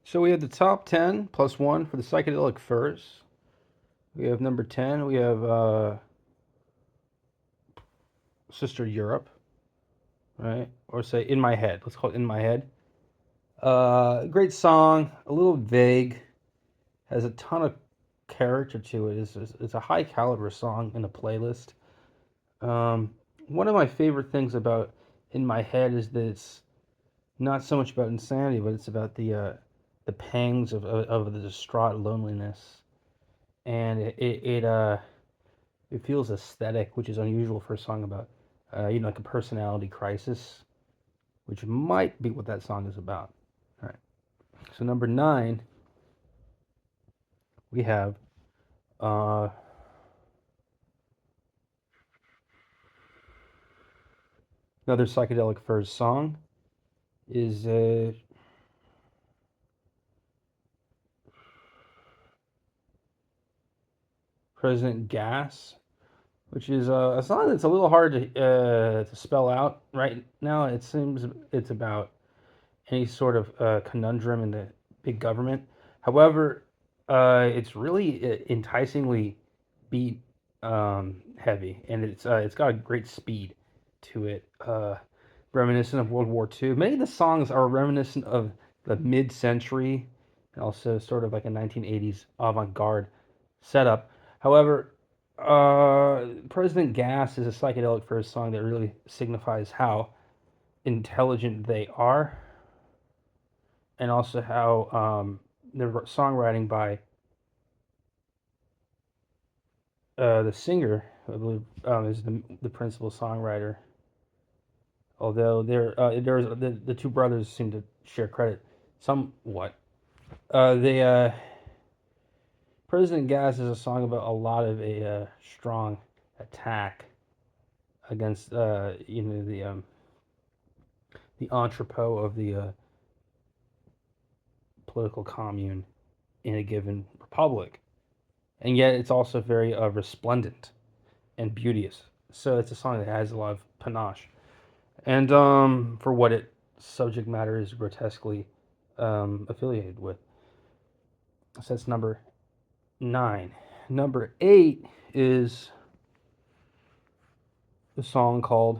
So we have the top 10 plus one for the Psychedelic Furs. We have number 10. We have Sister Europe, right? Or say In My Head. Let's call it In My Head. Great song, a little vague, has a ton of character to it. It's a high caliber song in a playlist. Um, One of my favorite things about In My Head is that it's not so much about insanity, but it's about the pangs of the distraught loneliness, and it feels aesthetic, which is unusual for a song about like a personality crisis, which might be what that song is about. All right. So number 9, we have uh, another Psychedelic Furs song is President Gas, which is a song that's a little hard to spell out right now. It seems it's about any sort of conundrum in the big government. However, it's really enticingly beat heavy, and it's got a great speed to it, reminiscent of World War II. Many of the songs are reminiscent of the mid-century and also sort of like a 1980s avant-garde setup. However, President Gas is a psychedelic first song that really signifies how intelligent they are, and also how the songwriting by the singer, I believe, is the principal songwriter. Although there's the two brothers seem to share credit somewhat. The President Gas is a song about a lot of a strong attack against the entrepot of the political commune in a given republic, and yet it's also very resplendent and beauteous. So it's a song that has a lot of panache, and for what its subject matter is grotesquely affiliated with. So that's number 9. Number 8 is a song called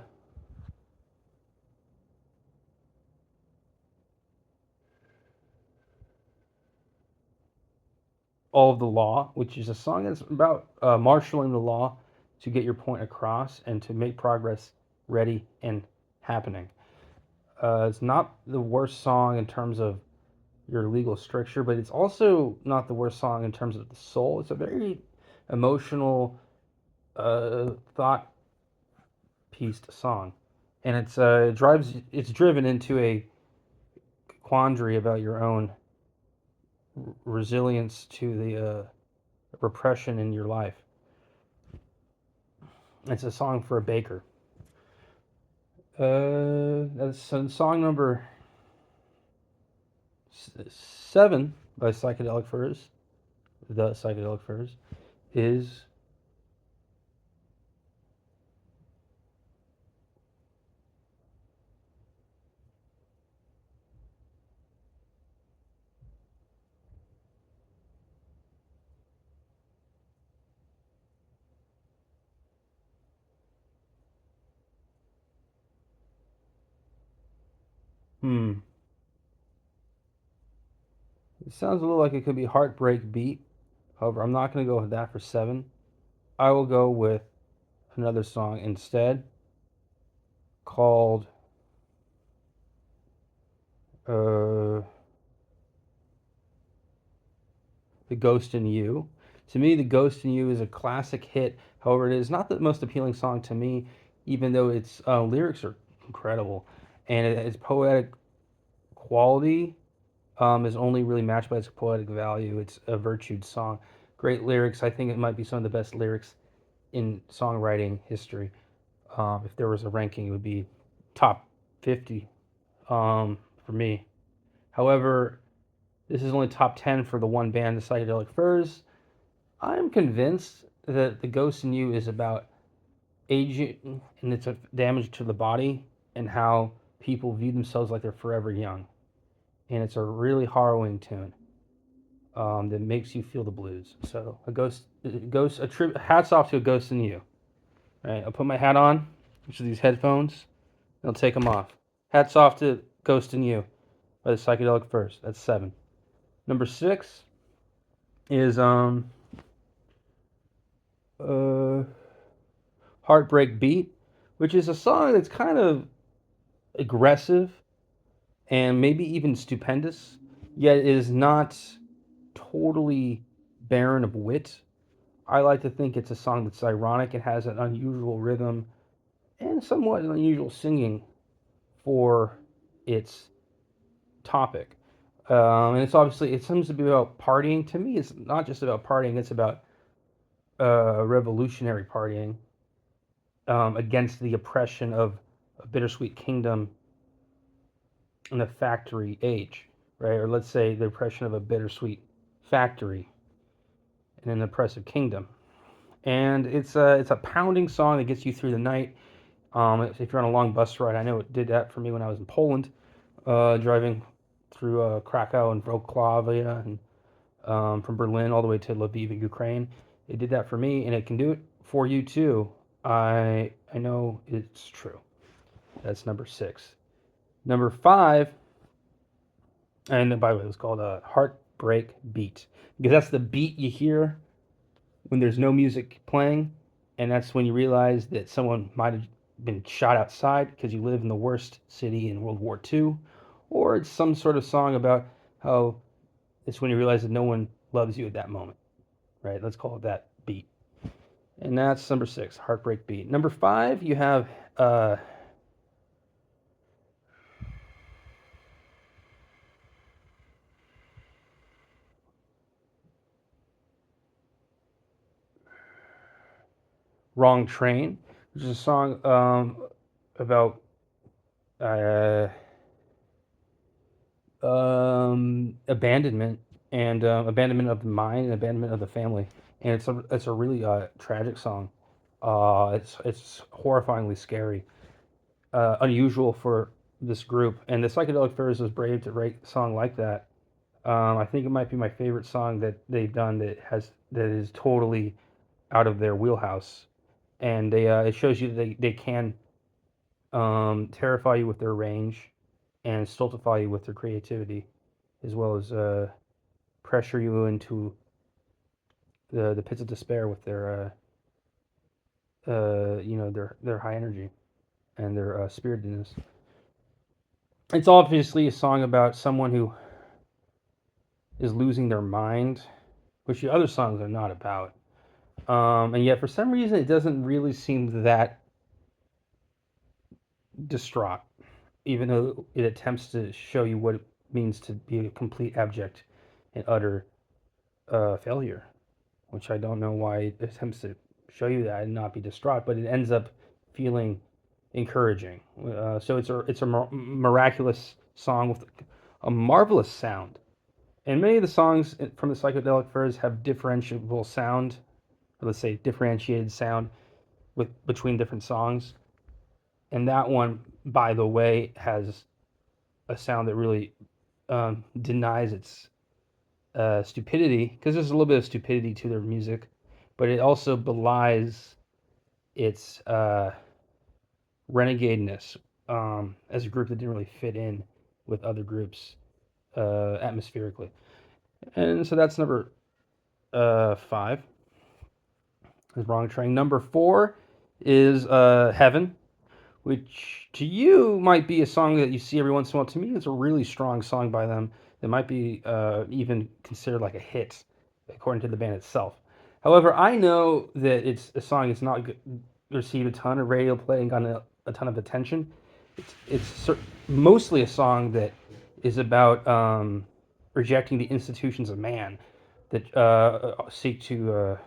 All of the Law, which is a song that's about marshaling the law to get your point across and to make progress ready and happening. It's not the worst song in terms of your legal stricture, but it's also not the worst song in terms of the soul. It's a very emotional, thought pieced song, and it's driven into a quandary about your own resilience to the repression in your life. It's a song for a baker. That's song number 7 by Psychedelic Furs. The Psychedelic Furs is hmm. It sounds a little like it could be Heartbreak Beat. However, I'm not going to go with that for 7. I will go with another song instead called uh, The Ghost in You. To me, The Ghost in You is a classic hit. However, it is not the most appealing song to me, even though its lyrics are incredible. And its poetic quality is only really matched by its poetic value. It's a virtued song. Great lyrics. I think it might be some of the best lyrics in songwriting history. If there was a ranking, it would be top 50 for me. However, this is only top 10 for the one band, the Psychedelic Furs. I'm convinced that The Ghost in You is about aging and its damage to the body and how people view themselves like they're forever young. and it's a really harrowing tune that makes you feel the blues. So hats off to a ghost in you. Right, I'll put my hat on, which are these headphones, and I'll take them off. Hats off to Ghost in You by the Psychedelic Furs. That's 7. Number 6 is uh Heartbreak Beat, which is a song that's kind of aggressive and maybe even stupendous, yet it is not totally barren of wit. I like to think it's a song that's ironic. It has an unusual rhythm and somewhat unusual singing for its topic. And it seems to be about partying. To me, it's not just about partying, it's about revolutionary partying against the oppression of a bittersweet kingdom in the factory age, right? Or let's say the oppression of a bittersweet factory in an oppressive kingdom. And it's a pounding song that gets you through the night. If you're on a long bus ride, I know it did that for me when I was in Poland, driving through Krakow and Wrocławia, and from Berlin all the way to Lviv, Ukraine. It did that for me, and it can do it for you too. I know it's true. That's number 6. Number 5, and by the way, it was called a Heartbreak Beat because that's the beat you hear when there's no music playing, and that's when you realize that someone might have been shot outside because you live in the worst city in World War II, or it's some sort of song about how it's when you realize that no one loves you at that moment, right? Let's call it that beat. And that's number 6, Heartbreak Beat. Number 5, you have Wrong Train, which is a song about uh, abandonment and abandonment of the mind and abandonment of the family. And it's a really tragic song. It's horrifyingly scary, unusual for this group. And the Psychedelic Furs was brave to write a song like that. I think it might be my favorite song that they've done that is totally out of their wheelhouse. And it shows you that they can terrify you with their range and stultify you with their creativity, as well as pressure you into the pits of despair with their high energy and their spiritedness. It's obviously a song about someone who is losing their mind, which the other songs are not about. And yet, for some reason, it doesn't really seem that distraught, even though it attempts to show you what it means to be a complete abject and utter failure, which I don't know why it attempts to show you that and not be distraught, but it ends up feeling encouraging. So it's a miraculous song with a marvelous sound. And many of the songs from the Psychedelic Furs have differentiable sound, or let's say differentiated sound between different songs. And that one, by the way, has a sound that really denies its stupidity, because there's a little bit of stupidity to their music, but it also belies its renegadeness as a group that didn't really fit in with other groups atmospherically. And so that's number 5 is Wrong Train. Number 4 is Heaven, which to you might be a song that you see every once in a while. To me, it's a really strong song by them that might be even considered like a hit, according to the band itself. However, I know that it's a song that's not received a ton of radio play and gotten a ton of attention. It's mostly a song that is about rejecting the institutions of man that seek to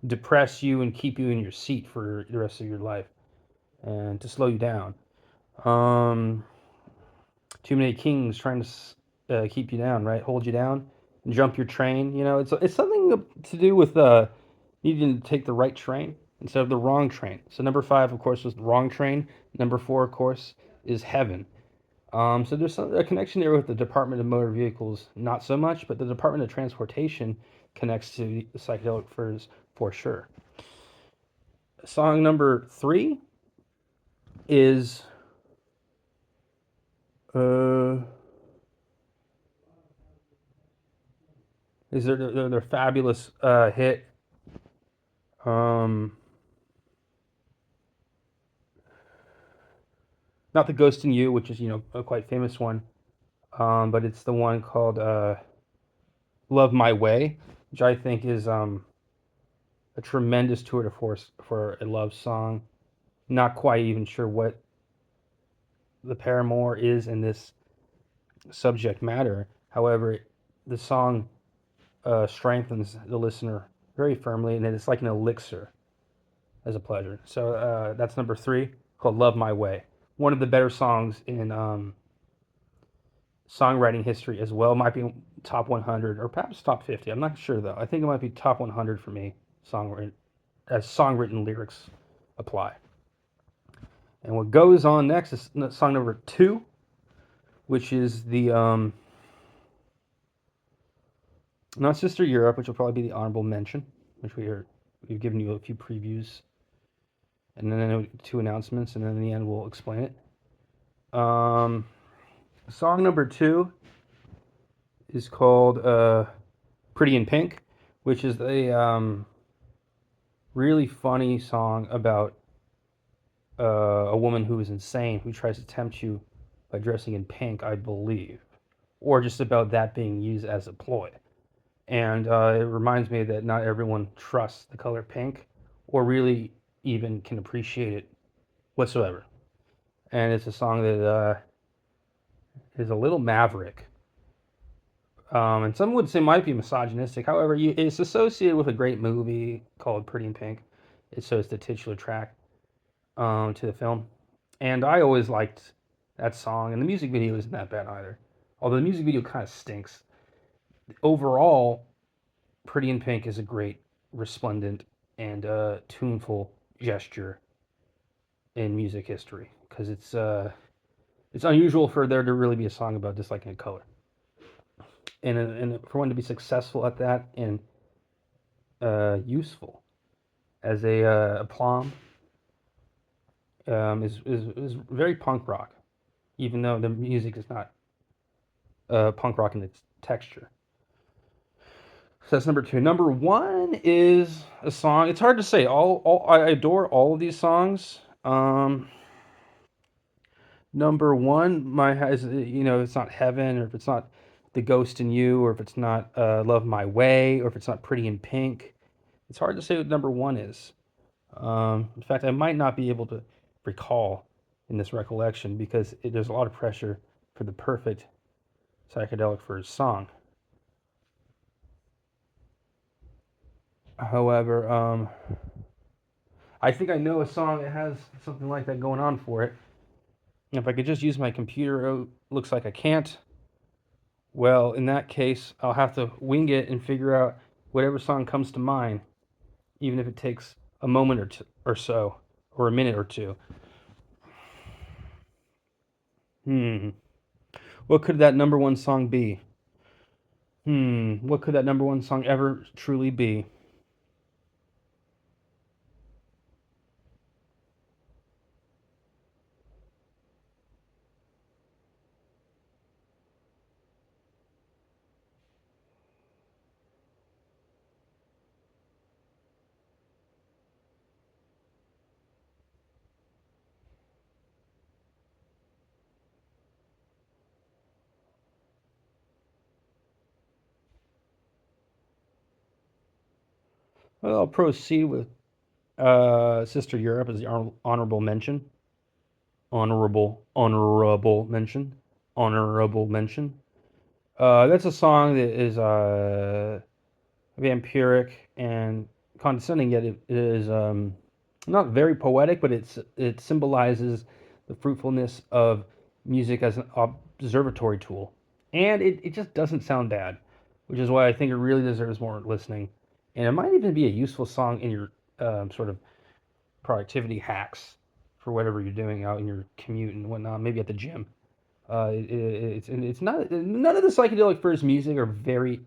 depress you and keep you in your seat for the rest of your life and to slow you down. Um, Too many kings trying to keep you down, right? Hold you down and jump your train. It's something to do with needing to take the right train instead of the wrong train. So number 5, of course, was the wrong train. Number 4, of course, is Heaven. So there's a connection there with the Department of Motor Vehicles, not so much, but the Department of Transportation connects to the Psychedelic Furs for sure. Song number three is uh their fabulous hit, um not the Ghost in You, which is a quite famous one, but it's the one called Love My Way, which I think is a tremendous tour de force for a love song. Not quite even sure what the Paramore is in this subject matter. However, the song strengthens the listener very firmly, and it's like an elixir as a pleasure. So that's number three, called Love My Way. One of the better songs in songwriting history as well. Might be top 100 or perhaps top 50. I'm not sure though. I think it might be top 100 for me, songwritten as songwritten lyrics apply. And what goes on next is song number two, which is the not Sister Europe, which will probably be the honorable mention, which we've given you a few previews and then two announcements, and then in the end we'll explain it. Song number two is called "Pretty in Pink," which is a really funny song about a woman who is insane who tries to tempt you by dressing in pink, I believe, or just about that being used as a ploy. And it reminds me that not everyone trusts the color pink or really even can appreciate it whatsoever. And it's a song that is a little maverick. And some would say might be misogynistic. However, it's associated with a great movie called Pretty in Pink. So it's the titular track to the film. And I always liked that song, and the music video isn't that bad either. Although the music video kind of stinks. Overall, Pretty in Pink is a great, resplendent, and tuneful gesture in music history because it's unusual for there to really be a song about disliking a color, and for one to be successful at that and useful as a aplomb is very punk rock, even though the music is not punk rock in its texture. So that's number two. Number one is a song. It's hard to say. All I adore all of these songs. Number one, my has it's not Heaven, or if it's not The Ghost in You, or if it's not Love My Way, or if it's not Pretty in Pink. It's hard to say what number one is. In fact, I might not be able to recall in this recollection because there's a lot of pressure for the perfect Psychedelic Furs song. However, I think I know a song that has something like that going on for it. If I could just use my computer, it looks like I can't. Well, in that case, I'll have to wing it and figure out whatever song comes to mind, even if it takes a moment or so, or a minute or two. Hmm. What could that number one song be? What could that number one song ever truly be? Well, I'll proceed with Sister Europe as the honorable mention. Honorable mention. Honorable mention. That's a song that is vampiric and condescending, yet it is not very poetic, but it symbolizes the fruitfulness of music as an observatory tool. And it just doesn't sound bad, which is why I think it really deserves more listening. And it might even be a useful song in your sort of productivity hacks for whatever you're doing out in your commute and whatnot, maybe at the gym. It's not, none of the Psychedelic Furs music are very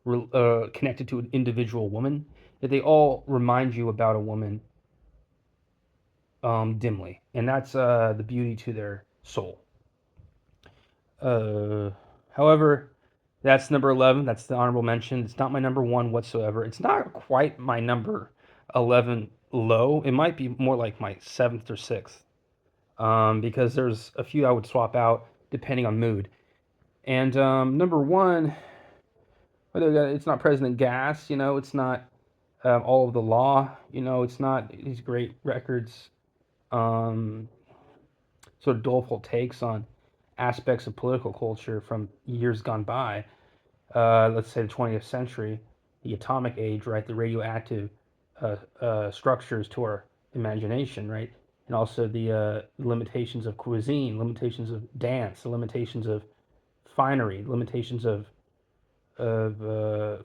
connected to an individual woman. Yet they all remind you about a woman dimly, and that's the beauty to their soul. Uh, However, that's number 11. That's the honorable mention. It's not my number one whatsoever. It's not quite my number 11 low. It might be more like my seventh or sixth, because there's a few I would swap out depending on mood. And number one, it's not President Gas, it's not All of the Law, it's not these great records, um, sort of doleful takes on aspects of political culture from years gone by. Let's say the 20th century, the atomic age, right? The radioactive structures to our imagination, right? And also the limitations of cuisine, limitations of dance, the limitations of finery, limitations of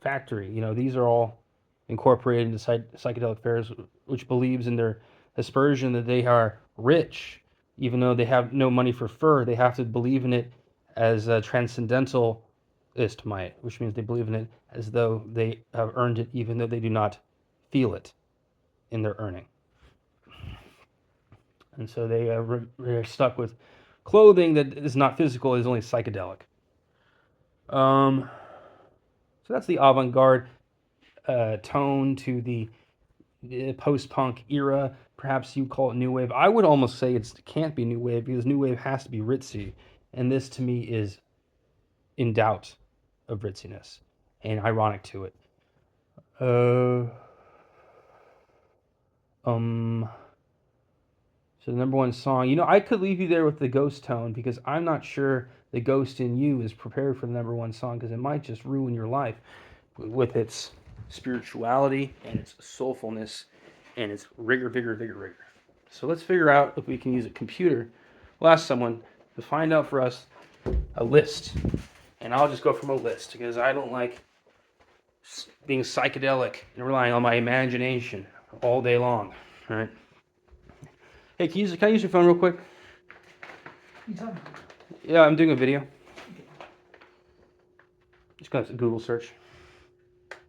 factory. These are all incorporated into psychedelic fairs, which believes in their aspersion that they are rich, even though they have no money for fur. They have to believe in it as a transcendentalist might, which means they believe in it as though they have earned it, even though they do not feel it in their earning. And so they're stuck with clothing that is not physical, is only psychedelic. So that's the avant-garde tone to the post-punk era. Perhaps you call it new wave. I would almost say it can't be new wave because new wave has to be ritzy, and this to me is in doubt of ritziness and ironic to it. Uh, um. So the number one song, I could leave you there with the ghost tone because I'm not sure the ghost in you is prepared for the number one song because it might just ruin your life with its spirituality and its soulfulness and its rigor, vigor, vigor, rigor. So let's figure out if we can use a computer. We'll ask someone to find out for us a list. And I'll just go from a list because I don't like being psychedelic and relying on my imagination all day long. All right. Hey, can I use your phone real quick? Yeah, I'm doing a video. Just gonna Google search.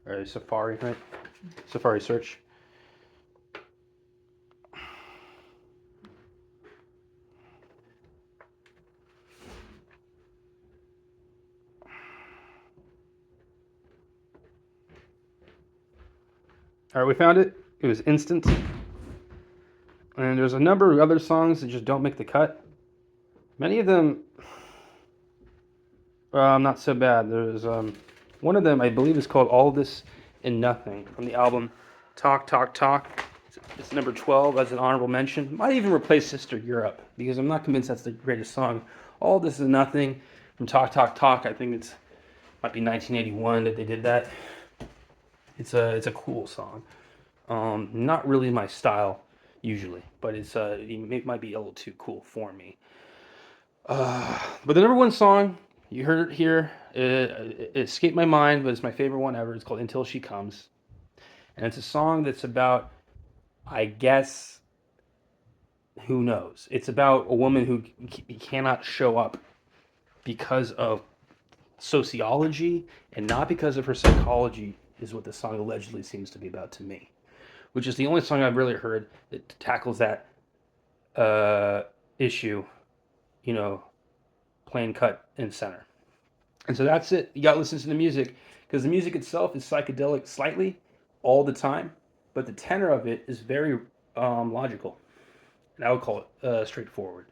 Or Safari, right? Safari search. All right, we found it. It was instant. And there's a number of other songs that just don't make the cut. Many of them, not so bad. There's one of them I believe is called "All This and Nothing" from the album "Talk Talk Talk." It's number 12 as an honorable mention. Might even replace "Sister Europe" because I'm not convinced that's the greatest song. "All This and Nothing" from "Talk Talk Talk." I think might be 1981 that they did that. It's a cool song. Not really my style usually, but it might be a little too cool for me. But the number one song you heard it here, it escaped my mind, but it's my favorite one ever. It's called "Until She Comes," and it's a song that's about, I guess, who knows? It's about a woman who cannot show up because of sociology and not because of her psychology, is what the song allegedly seems to be about to me. Which is the only song I've really heard that tackles that issue, plain cut in center. And so that's it. You got to listen to the music because the music itself is psychedelic slightly all the time, but the tenor of it is very logical. And I would call it straightforward.